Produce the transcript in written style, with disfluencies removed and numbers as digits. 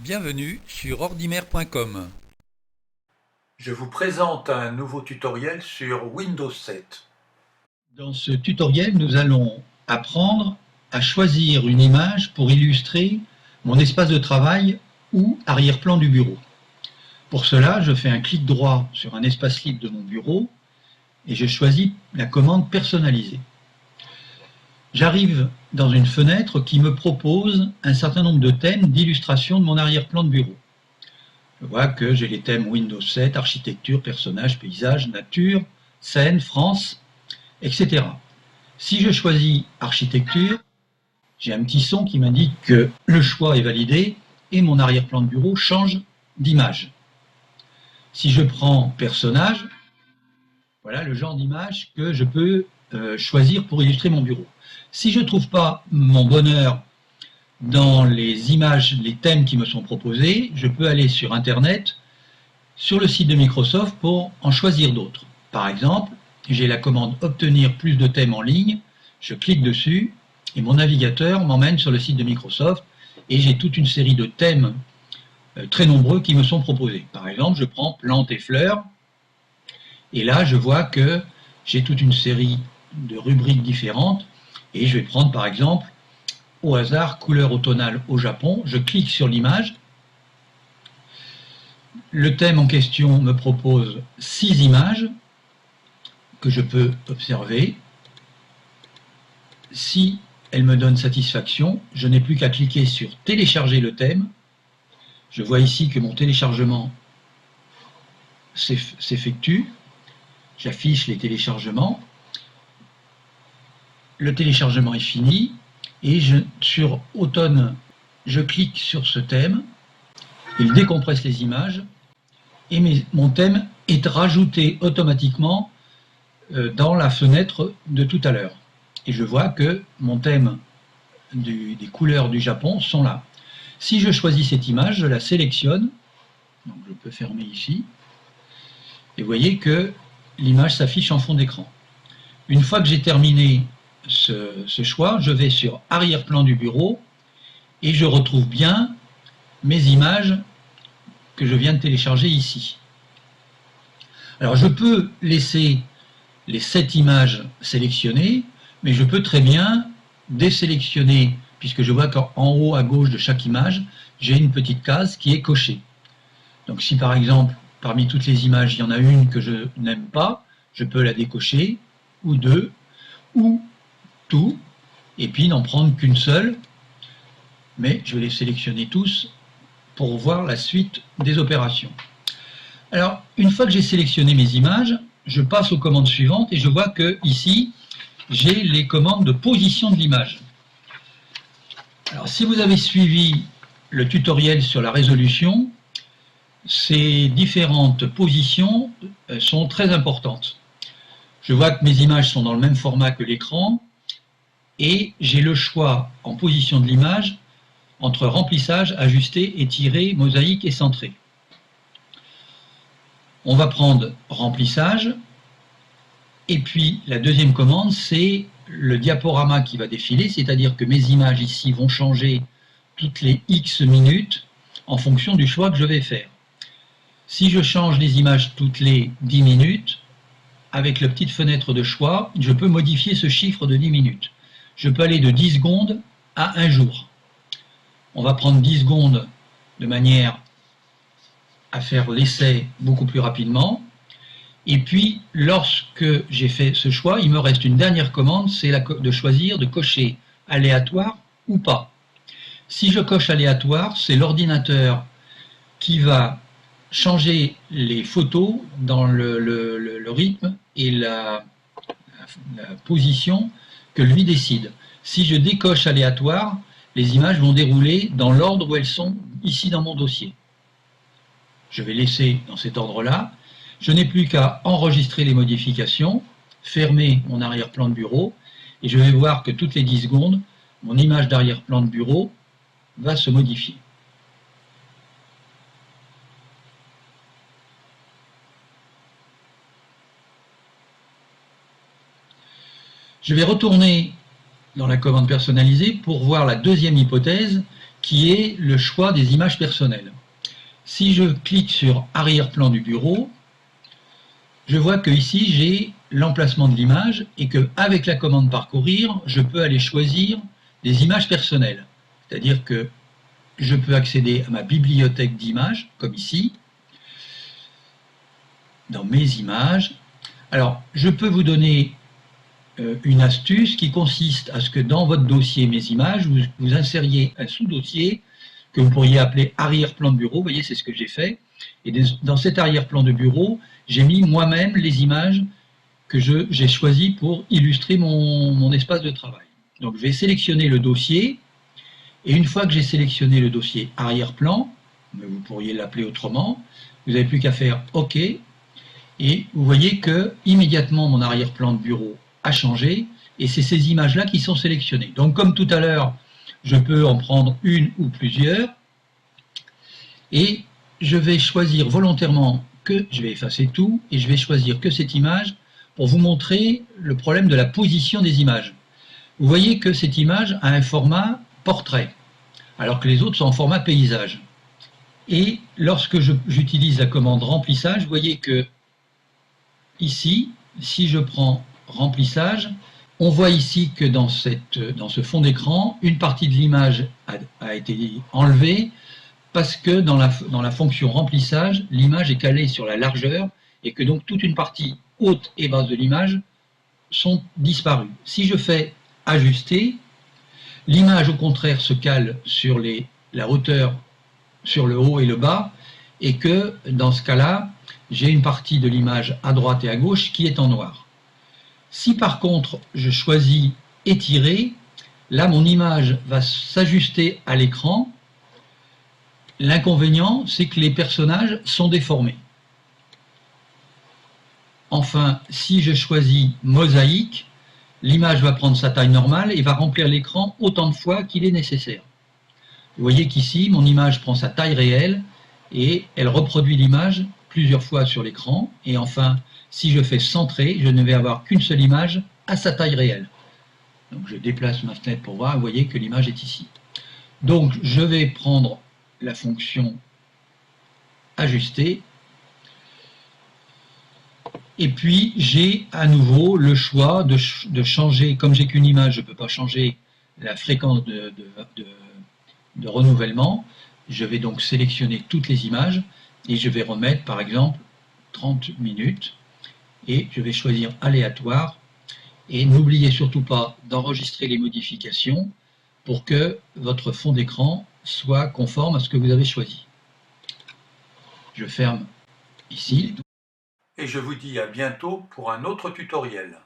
Bienvenue sur ordimer.com. Je vous présente un nouveau tutoriel sur Windows 7. Dans ce tutoriel, nous allons apprendre à choisir une image pour illustrer mon espace de travail ou arrière-plan du bureau. Pour cela, je fais un clic droit sur un espace libre de mon bureau et je choisis la commande personnaliser. J'arrive dans une fenêtre qui me propose un certain nombre de thèmes d'illustration de mon arrière-plan de bureau. Je vois que j'ai les thèmes Windows 7, architecture, personnage, paysage, nature, scène, France, etc. Si je choisis architecture, j'ai un petit son qui m'indique que le choix est validé et mon arrière-plan de bureau change d'image. Si je prends personnage, voilà le genre d'image que je peux choisir pour illustrer mon bureau. Si je ne trouve pas mon bonheur dans les images, les thèmes qui me sont proposés, je peux aller sur Internet, sur le site de Microsoft pour en choisir d'autres. Par exemple, j'ai la commande obtenir plus de thèmes en ligne, je clique dessus et mon navigateur m'emmène sur le site de Microsoft et j'ai toute une série de thèmes très nombreux qui me sont proposés. Par exemple, je prends plantes et fleurs et là je vois que j'ai toute une série de rubriques différentes et je vais prendre par exemple au hasard couleur automnale au Japon, je clique sur l'image. Le thème en question me propose 6 images que je peux observer. Si elle me donne satisfaction, je n'ai plus qu'à cliquer sur télécharger le thème. Je vois ici que mon téléchargement s'effectue. J'affiche les téléchargements. Le téléchargement est fini et sur automne, je clique sur ce thème. Il décompresse les images et mon thème est rajouté automatiquement dans la fenêtre de tout à l'heure. Et je vois que mon thème des couleurs du Japon sont là. Si je choisis cette image, je la sélectionne, donc je peux fermer ici, et vous voyez que l'image s'affiche en fond d'écran. Une fois que j'ai terminé ce choix, je vais sur arrière-plan du bureau et je retrouve bien mes images que je viens de télécharger ici. Alors je peux laisser les 7 images sélectionnées, mais je peux très bien désélectionner, puisque je vois qu'en haut à gauche de chaque image, j'ai une petite case qui est cochée. Donc si par exemple, parmi toutes les images, il y en a une que je n'aime pas, je peux la décocher, ou deux, ou tout, et puis n'en prendre qu'une seule, mais je vais les sélectionner tous pour voir la suite des opérations. Alors, une fois que j'ai sélectionné mes images, je passe aux commandes suivantes et je vois que ici, j'ai les commandes de position de l'image. Alors, si vous avez suivi le tutoriel sur la résolution, ces différentes positions sont très importantes. Je vois que mes images sont dans le même format que l'écran et j'ai le choix en position de l'image entre remplissage, ajusté, étiré, mosaïque et centré. On va prendre remplissage et puis la deuxième commande, c'est le diaporama qui va défiler, c'est-à-dire que mes images ici vont changer toutes les X minutes en fonction du choix que je vais faire. Si je change les images toutes les 10 minutes, avec la petite fenêtre de choix, je peux modifier ce chiffre de 10 minutes. Je peux aller de 10 secondes à 1 jour. On va prendre 10 secondes de manière à faire l'essai beaucoup plus rapidement. Et puis, lorsque j'ai fait ce choix, il me reste une dernière commande, c'est de choisir de cocher aléatoire ou pas. Si je coche aléatoire, c'est l'ordinateur qui va changer les photos dans le rythme et la position que lui décide. Si je décoche aléatoire, les images vont dérouler dans l'ordre où elles sont ici dans mon dossier. Je vais laisser dans cet ordre-là. Je n'ai plus qu'à enregistrer les modifications, fermer mon arrière-plan de bureau, et je vais voir que toutes les 10 secondes, mon image d'arrière-plan de bureau va se modifier. Je vais retourner dans la commande personnalisée pour voir la deuxième hypothèse qui est le choix des images personnelles. Si je clique sur arrière-plan du bureau, je vois que ici j'ai l'emplacement de l'image et qu'avec la commande parcourir, je peux aller choisir des images personnelles. C'est-à-dire que je peux accéder à ma bibliothèque d'images, comme ici, dans mes images. Alors, je peux vous donner une astuce qui consiste à ce que dans votre dossier Mes images, vous insériez un sous-dossier que vous pourriez appeler arrière-plan de bureau. Vous voyez, c'est ce que j'ai fait. Et dans cet arrière-plan de bureau, j'ai mis moi-même les images que j'ai choisies pour illustrer mon espace de travail. Donc, je vais sélectionner le dossier. Et une fois que j'ai sélectionné le dossier arrière-plan, mais vous pourriez l'appeler autrement, vous n'avez plus qu'à faire OK. Et vous voyez que immédiatement mon arrière-plan de bureau a changé et c'est ces images-là qui sont sélectionnées. Donc comme tout à l'heure, je peux en prendre une ou plusieurs et je vais choisir volontairement que je vais effacer tout et je vais choisir que cette image pour vous montrer le problème de la position des images. Vous voyez que cette image a un format portrait alors que les autres sont en format paysage. Et lorsque j'utilise la commande remplissage, vous voyez que ici, si je prends remplissage, on voit ici que dans ce fond d'écran, une partie de l'image a été enlevée parce que dans la fonction remplissage, l'image est calée sur la largeur et que donc toute une partie haute et basse de l'image sont disparues. Si je fais ajuster, l'image au contraire se cale sur la hauteur, sur le haut et le bas, et que dans ce cas-là, j'ai une partie de l'image à droite et à gauche qui est en noir. Si par contre je choisis étirer, là mon image va s'ajuster à l'écran. L'inconvénient, c'est que les personnages sont déformés. Enfin, si je choisis mosaïque, l'image va prendre sa taille normale et va remplir l'écran autant de fois qu'il est nécessaire. Vous voyez qu'ici, mon image prend sa taille réelle et elle reproduit l'image plusieurs fois sur l'écran. Et enfin, si je fais centrer, je ne vais avoir qu'une seule image à sa taille réelle. Donc je déplace ma fenêtre pour voir, vous voyez que l'image est ici. Donc je vais prendre la fonction ajuster. Et puis j'ai à nouveau le choix de changer, comme j'ai qu'une image, je ne peux pas changer la fréquence de renouvellement. Je vais donc sélectionner toutes les images et je vais remettre par exemple 30 minutes et je vais choisir aléatoire et n'oubliez surtout pas d'enregistrer les modifications pour que votre fond d'écran soit conforme à ce que vous avez choisi. Je ferme ici. Et je vous dis à bientôt pour un autre tutoriel.